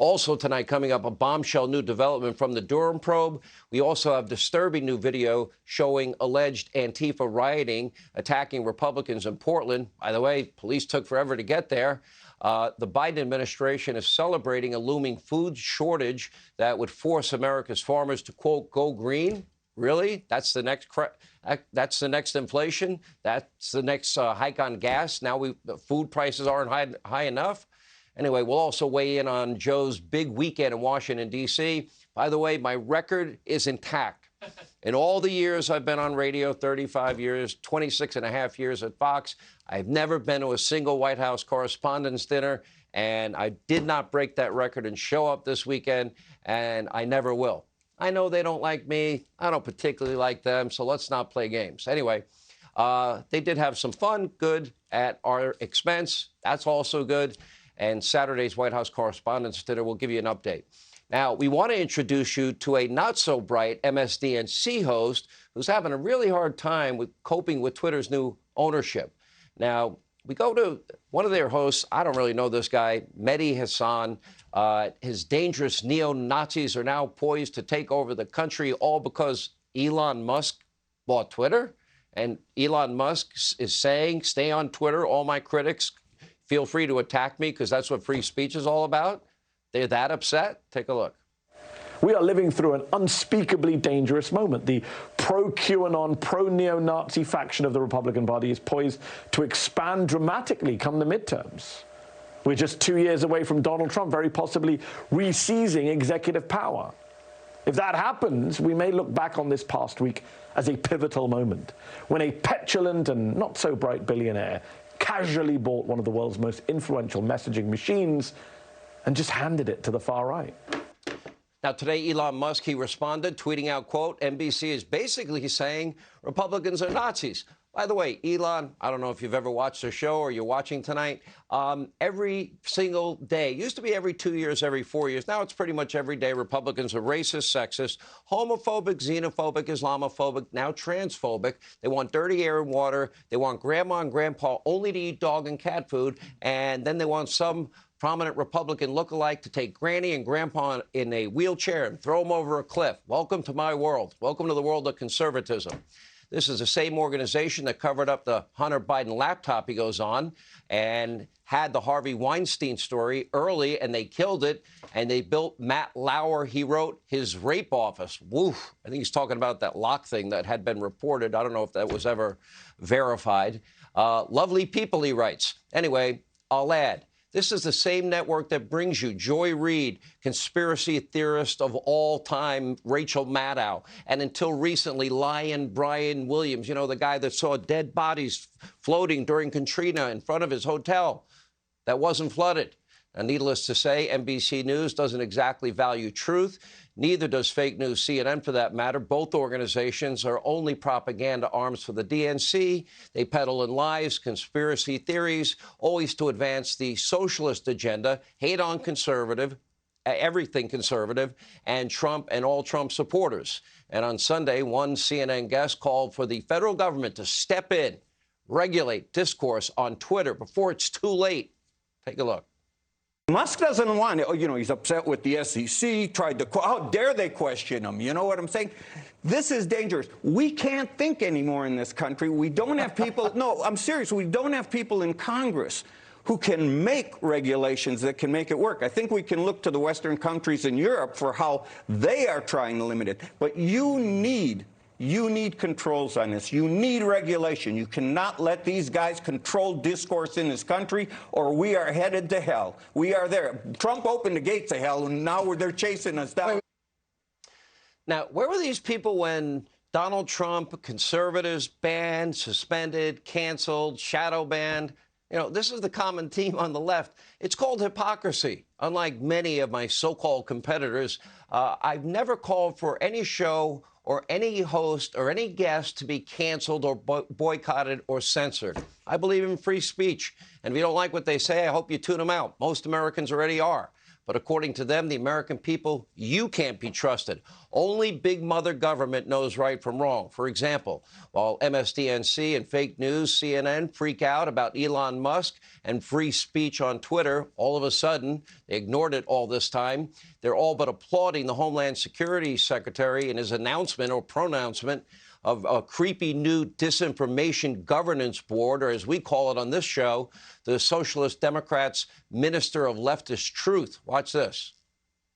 Also tonight, coming up, a bombshell new development from the Durham probe. We also have disturbing new video showing alleged Antifa rioting, attacking Republicans in Portland. By the way, police took forever to get there. The Biden administration is celebrating a looming food shortage that would force America's farmers to, quote, go green. Really? That's the next inflation? That's the next hike on gas? Now food prices aren't high enough? Anyway, we'll also weigh in on Joe's big weekend in Washington, D.C. By the way, my record is intact. In all the years I've been on radio, 35 years, 26 and a half years at Fox, I've never been to a single White House Correspondents' Dinner, and I did not break that record and show up this weekend, and I never will. I know they don't like me. I don't particularly like them, so let's not play games. Anyway, they did have some fun, good, at our expense. That's also good. And Saturday's White House Correspondents' Dinner will give you an update. Now, we want to introduce you to a not-so-bright MSDNC host who's having a really hard time with coping with Twitter's new ownership. Now, we go to one of their hosts. I don't really know this guy, Mehdi Hassan. His dangerous neo-Nazis are now poised to take over the country, all because Elon Musk bought Twitter. And Elon Musk is saying, stay on Twitter. All my critics, feel free to attack me, because that's what free speech is all about. They're that upset? Take a look. We are living through an unspeakably dangerous moment. The pro-QAnon, pro-neo-Nazi faction of the Republican Party is poised to expand dramatically come the midterms. We're just 2 years away from Donald Trump very possibly re-seizing executive power. If that happens, we may look back on this past week as a pivotal moment, when a petulant and not-so-bright billionaire casually bought one of the world's most influential messaging machines and just handed it to the far right. Now, today, Elon Musk, he responded, tweeting out, quote, NBC is basically saying Republicans are Nazis. By the way, Elon, I don't know if you've ever watched their show or you're watching tonight, every single day, used to be every 2 years, every 4 years. Now it's pretty much every day. Republicans are racist, sexist, homophobic, xenophobic, Islamophobic, now transphobic. They want dirty air and water. They want grandma and grandpa only to eat dog and cat food. And then they want some prominent Republican lookalike to take Granny and Grandpa in a wheelchair and throw them over a cliff. Welcome to my world. Welcome to the world of conservatism. This is the same organization that covered up the Hunter Biden laptop, he goes on, and had the Harvey Weinstein story early, and they killed it, and they built Matt Lauer, he wrote, his rape office. Woof. I think he's talking about that lock thing that had been reported. I don't know if that was ever verified. Lovely people, he writes. Anyway, I'll add. This is the same network that brings you Joy Reid, conspiracy theorist of all time, Rachel Maddow, and until recently, Lion Brian Williams, you know, the guy that saw dead bodies floating during Katrina in front of his hotel that wasn't flooded. Now, needless to say, NBC News doesn't exactly value truth. Neither does fake news CNN, for that matter. Both organizations are only propaganda arms for the DNC. They peddle in lies, conspiracy theories, always to advance the socialist agenda, hate on conservative, everything conservative, and Trump and all Trump supporters. And on Sunday, one CNN guest called for the federal government to step in, regulate discourse on Twitter before it's too late. Take a look. Musk doesn't want it. You know, he's upset with the SEC, how dare they question him? You know what I'm saying? This is dangerous. We can't think anymore in this country. We don't have people, no, I'm serious, we don't have people in Congress who can make regulations that can make it work. I think we can look to the Western countries in Europe for how they are trying to limit it. But you need controls on this. You need regulation. You cannot let these guys control discourse in this country, or we are headed to hell. We are there. Trump opened the gates of hell, and now they're chasing us down. Now, where were these people when Donald Trump, conservatives banned, suspended, canceled, shadow banned? You know, this is the common theme on the left. It's called hypocrisy. Unlike many of my so-called competitors, I've never called for any show or any host or any guest to be canceled or boycotted or censored. I believe in free speech. And if you don't like what they say, I hope you tune them out. Most Americans already are. But according to them, the American people, you can't be trusted. Only big mother government knows right from wrong. For example, while MSDNC and fake news CNN freak out about Elon Musk and free speech on Twitter, all of a sudden, they ignored it all this time. They're all but applauding the Homeland Security Secretary in his announcement or pronouncement of a creepy new disinformation governance board, or as we call it on this show, the Socialist Democrats' Minister of Leftist Truth. Watch this.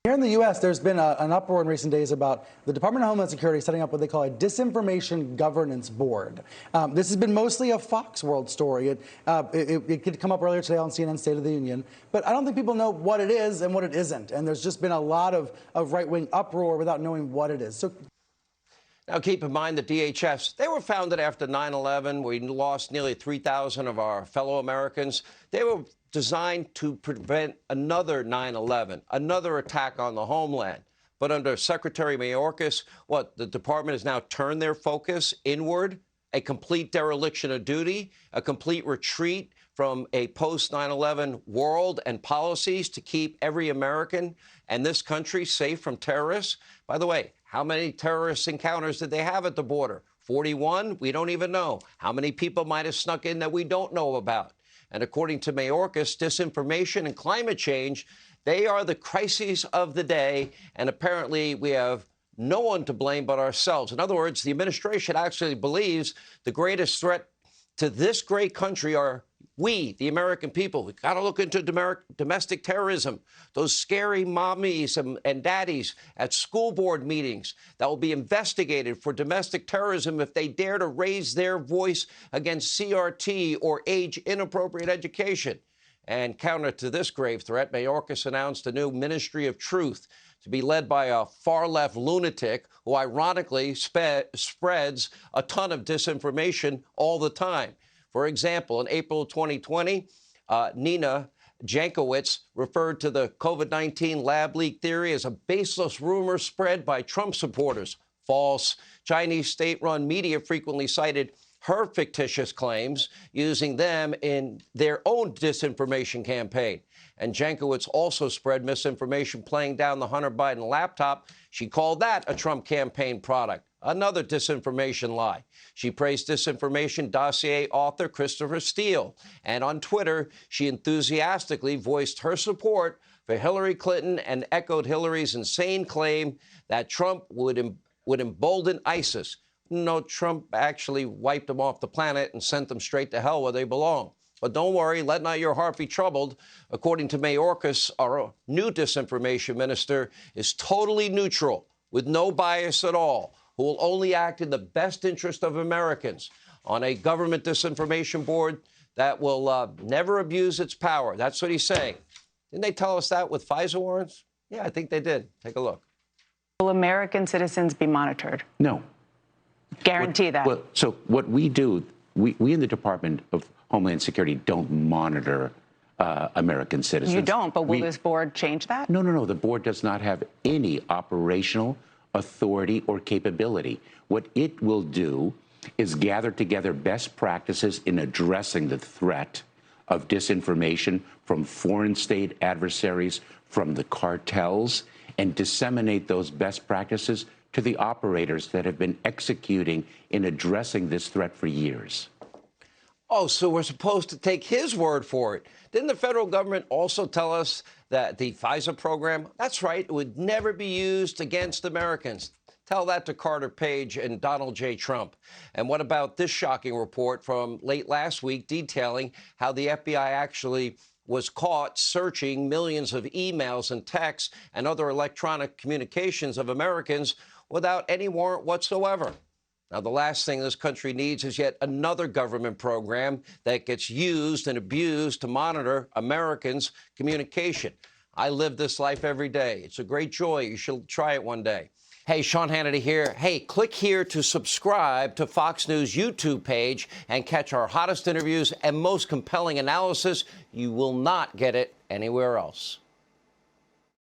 Here in the U.S., there's been an uproar in recent days about the Department of Homeland Security setting up what they call a disinformation governance board. This has been mostly a Fox World story. It could come up earlier today on CNN State of the Union, but I don't think people know what it is and what it isn't. And there's just been a lot of right-wing uproar without knowing what it is. So. Now, keep in mind the DHS, they were founded after 9/11. We lost nearly 3,000 of our fellow Americans. They were designed to prevent another 9/11, another attack on the homeland. But under Secretary Mayorkas, the department has now turned their focus inward, a complete dereliction of duty, a complete retreat from a post-9/11 world and policies to keep every American and this country safe from terrorists. By the way, how many terrorist encounters did they have at the border? 41? We don't even know. How many people might have snuck in that we don't know about? And according to Mayorkas, disinformation and climate change, they are the crises of the day. And apparently we have no one to blame but ourselves. In other words, the administration actually believes the greatest threat to this great country are we, the American people. We've got to look into domestic terrorism, those scary mommies and daddies at school board meetings that will be investigated for domestic terrorism if they dare to raise their voice against CRT or age-inappropriate education. And counter to this grave threat, Mayorkas announced a new Ministry of Truth to be led by a far-left lunatic who ironically spreads a ton of disinformation all the time. For example, in April 2020, Nina Jankowicz referred to the COVID-19 lab leak theory as a baseless rumor spread by Trump supporters. False. Chinese state-run media frequently cited her fictitious claims, using them in their own disinformation campaign. And Jankowicz also spread misinformation playing down the Hunter Biden laptop. She called that a Trump campaign product. Another disinformation lie. She praised disinformation dossier author Christopher Steele. And on Twitter, she enthusiastically voiced her support for Hillary Clinton and echoed Hillary's insane claim that Trump would embolden ISIS. No, Trump actually wiped them off the planet and sent them straight to hell where they belong. But don't worry, let not your heart be troubled. According to Mayorkas, our new disinformation minister is totally neutral, with no bias at all, who will only act in the best interest of Americans on a government disinformation board that will never abuse its power. That's what he's saying. Didn't they tell us that with FISA warrants? Yeah, I think they did. Take a look. Will American citizens be monitored? No. Guarantee that. Well, so what we do, we in the Department of Homeland Security don't monitor American citizens. You don't, but will this board change that? No. The board does not have any operational authority or capability. What it will do is gather together best practices in addressing the threat of disinformation from foreign state adversaries, from the cartels, and disseminate those best practices to the operators that have been executing in addressing this threat for years. Oh, so we're supposed to take his word for it. Didn't the federal government also tell us that the FISA program, that's right, it would never be used against Americans? Tell that to Carter Page and Donald J. Trump. And what about this shocking report from late last week detailing how the FBI actually was caught searching millions of emails and texts and other electronic communications of Americans without any warrant whatsoever? Now, the last thing this country needs is yet another government program that gets used and abused to monitor Americans' communication. I live this life every day. It's a great joy. You should try it one day. Hey, Sean Hannity here. Hey, click here to subscribe to Fox News YouTube page and catch our hottest interviews and most compelling analysis. You will not get it anywhere else.